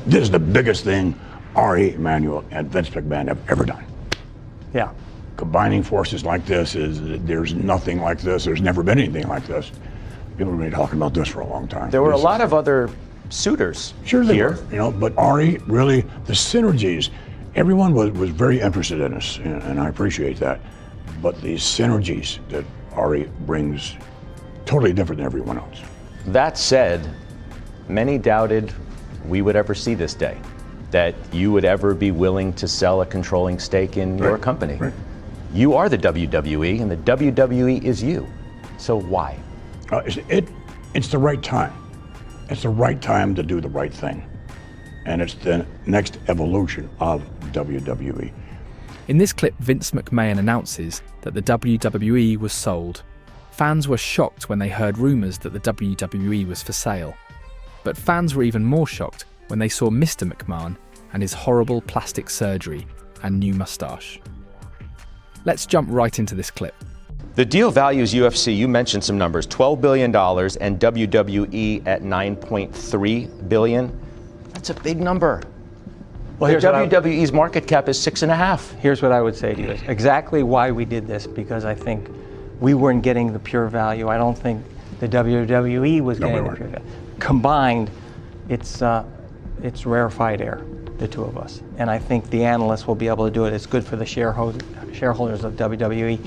This is the biggest thing Ari Emanuel and Vince McMahon have ever done. Yeah. Combining forces like this there's nothing like this. There's never been anything like this. People have been talking about this for a long time. There were a lot of other suitors here. Were, but Ari, really, the synergies, everyone was very interested in us, and I appreciate that. But the synergies that Ari brings, totally different than everyone else. That said, many doubted we would ever see this day, that you would ever be willing to sell a controlling stake in your company. Right. You are the WWE, and the WWE is you. So why? It's the right time. It's the right time to do the right thing. And it's the next evolution of WWE. In this clip, Vince McMahon announces that the WWE was sold. Fans were shocked when they heard rumours that the WWE was for sale. But fans were even more shocked when they saw Mr. McMahon and his horrible plastic surgery and new moustache. Let's jump right into this clip. The deal values UFC, you mentioned some numbers, $12 billion and WWE at $9.3 billion. That's a big number. Well, the WWE's market cap is 6.5. Here's what I would say to you. Is exactly why we did this, because I think we weren't getting the pure value. I don't think the WWE was getting the pure value. Combined, it's rarefied air, the two of us. And I think the analysts will be able to do it. It's good for the shareholders of WWE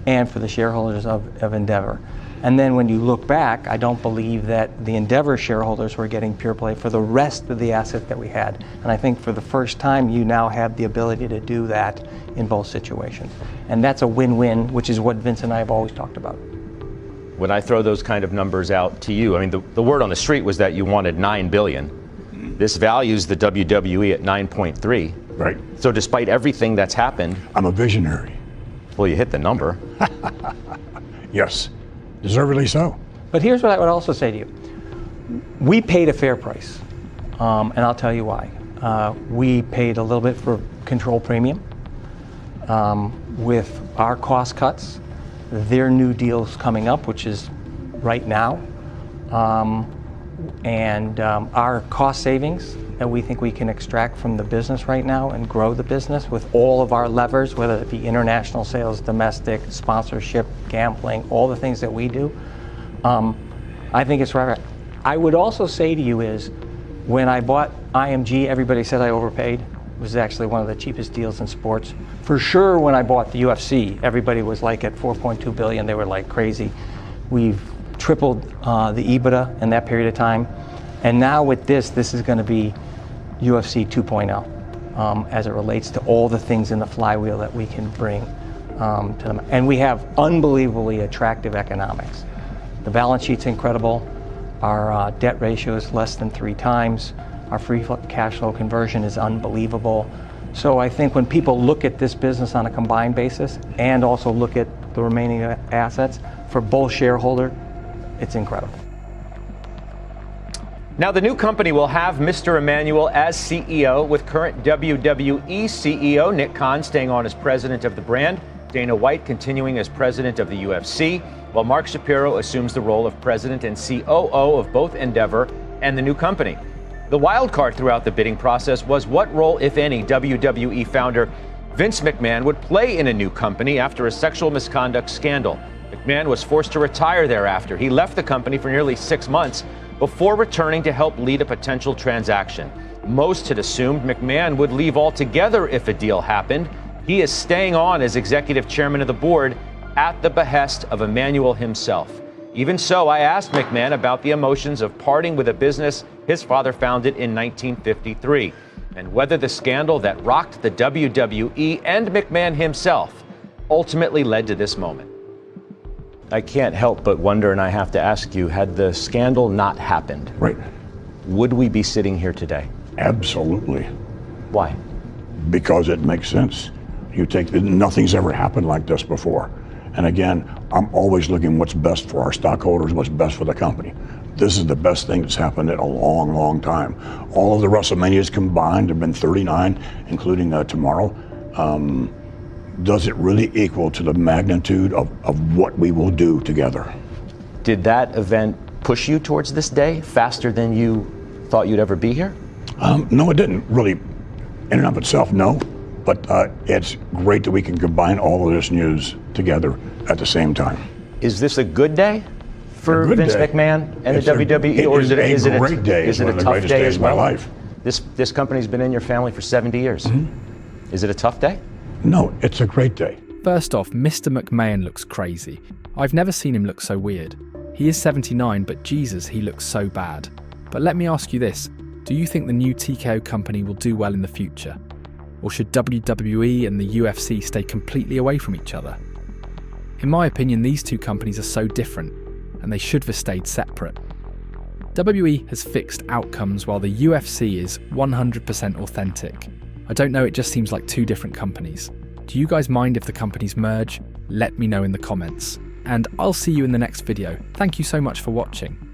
and for the shareholders of Endeavor. And then when you look back, I don't believe that the Endeavor shareholders were getting pure play for the rest of the assets that we had. And I think for the first time, you now have the ability to do that in both situations. And that's a win-win, which is what Vince and I have always talked about. When I throw those kind of numbers out to you, I mean, the word on the street was that you wanted $9 billion. This values the WWE at 9.3. Right. So despite everything that's happened, I'm a visionary. Well, you hit the number. Yes, deservedly so. But here's what I would also say to you. We paid a fair price, and I'll tell you why. We paid a little bit for control premium. With our cost cuts, their new deals coming up, which is right now, and our cost savings that we think we can extract from the business right now and grow the business with all of our levers, whether it be international sales, domestic, sponsorship, gambling, all the things that we do. I think it's right. I would also say to you is, when I bought IMG, everybody said I overpaid. It was actually one of the cheapest deals in sports. For sure, when I bought the UFC, everybody was like at $4.2 billion. They were like crazy. We've tripled the EBITDA in that period of time. And now with this is going to be UFC 2.0 as it relates to all the things in the flywheel that we can bring to them. And we have unbelievably attractive economics. The balance sheet's incredible. Our debt ratio is less than 3 times. Our free cash flow conversion is unbelievable. So I think when people look at this business on a combined basis and also look at the remaining assets, for both shareholders, it's incredible. Now, the new company will have Mr. Emanuel as CEO, with current WWE CEO Nick Khan staying on as president of the brand, Dana White continuing as president of the UFC, while Mark Shapiro assumes the role of president and COO of both Endeavor and the new company. The wild card throughout the bidding process was what role, if any, WWE founder Vince McMahon would play in a new company after a sexual misconduct scandal. McMahon was forced to retire thereafter. He left the company for nearly 6 months before returning to help lead a potential transaction. Most had assumed McMahon would leave altogether if a deal happened. He is staying on as executive chairman of the board at the behest of Emanuel himself. Even so, I asked McMahon about the emotions of parting with a business his father founded in 1953, and whether the scandal that rocked the WWE and McMahon himself ultimately led to this moment. I can't help but wonder, and I have to ask you, had the scandal not happened, Right. would we be sitting here today? Absolutely. Why? Because it makes sense. Nothing's ever happened like this before. And again, I'm always looking what's best for our stockholders, what's best for the company. This is the best thing that's happened in a long, long time. All of the WrestleManias combined, there have been 39, including tomorrow. Does it really equal to the magnitude of what we will do together? Did that event push you towards this day faster than you thought you'd ever be here? No, it didn't really, in and of itself, no. But it's great that we can combine all of this news together at the same time. Is this a good day for A good Vince day. McMahon and It's the WWE, it or is it is a great day. Is It's it one a of the tough greatest day days as of my well? life. This company's been in your family for 70 years. Is it a tough day? No, it's a great day. First off, Mr. McMahon looks crazy. I've never seen him look so weird. He is 79, but Jesus, he looks so bad. But let me ask you this, do you think the new TKO company will do well in the future? Or should WWE and the UFC stay completely away from each other? In my opinion, these two companies are so different, and they should have stayed separate. WWE has fixed outcomes while the UFC is 100% authentic. I don't know, it just seems like two different companies. Do you guys mind if the companies merge? Let me know in the comments. And I'll see you in the next video. Thank you so much for watching.